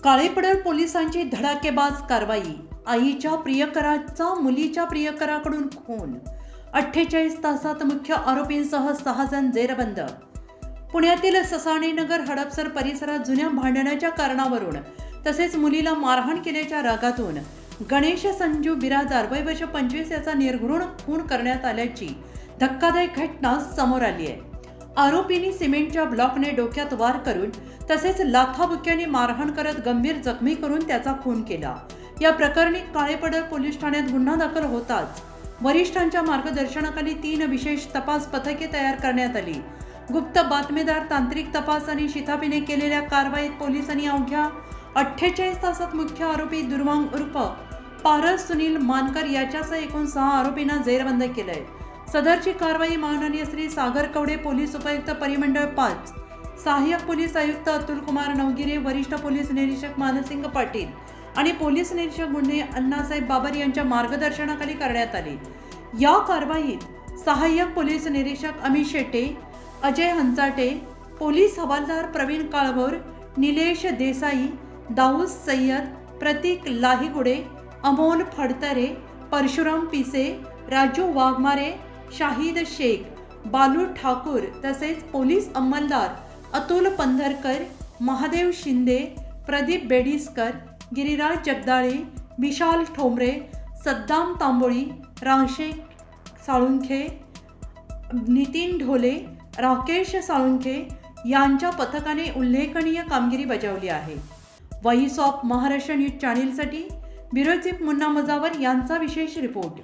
काळेपडळ पोलिसांची धडाकेबाज कारवाई। आईच्या प्रियकराचा मुलीच्या प्रियकराकडून खून। 48 तासात मुख्य आरोपींसह 6 जण जेरबंद। पुण्यातील ससाणेनगर हडपसर परिसरात जुन्या भांडणाच्या कारणावरून तसेच मुलीला मारहाण केल्याच्या रागातून गणेश संजू बिराजदार वय वर्ष 25 याचा निर्घृण खून करण्यात आल्याची धक्कादायक घटना समोर आली आहे। आरोपींनी सिमेंटच्या ब्लॉकने डोक्यात वार करून तसेच लाथाबुक्क्याने मारहाण करत गंभीर जखमी करून त्याचा खून केला। या प्रकरणी काळेपडळ पोलीस ठाण्यात गुन्हा दाखल होताच वरिष्ठांच्या मार्गदर्शनाखाली 3 विशेष तपास पथके तयार करण्यात आली। गुप्त बातमीदार, तांत्रिक तपास आणि शिताफीने केलेल्या कारवाईत पोलिसांनी अवघ्या 48 तासात मुख्य आरोपी दुर्वांग उर्फ पारस सुनील मानकर याच्यासह एकूण 6 आरोपींना जेरबंद केलंय। सदरची कारवाई माननीय श्री सागर कवडे, पोलीस उपायुक्त परिमंडळ 5, सहाय्यक पोलीस आयुक्त अतुल कुमार नवगिरे, वरिष्ठ पोलीस निरीक्षक मानसिंग पाटील आणि पोलीस निरीक्षक गुन्हे अण्णासाहेब बाबर यांच्या मार्गदर्शनाखाली करण्यात आली। या कारवाईत सहाय्यक पोलीस निरीक्षक अमित शेटे, अजय हंचाटे, पोलीस हवालदार प्रवीण काळभोर, निलेश देसाई, दाऊद सय्यद, प्रतीक लाहीगुडे, अमोल फडतरे, परशुराम पिसे, राजू वाघमारे, शाहिद शेख, बालू ठाकूर तसेच पोलीस अंमलदार अतुल पंधरकर, महादेव शिंदे, प्रदीप बेडिसकर, गिरिराज जगदाळे, विशाल ठोंबरे, सद्दाम तांबोळी, राशेख साळुंखे, नितीन ढोले, राकेश साळुंखे यांच्या पथकाने उल्लेखनीय कामगिरी बजावली आहे। व्हॉइस ऑफ महाराष्ट्र न्यूज चॅनेलसाठी ब्युरो चीफ मुन्ना मुजावर यांचा विशेष रिपोर्ट।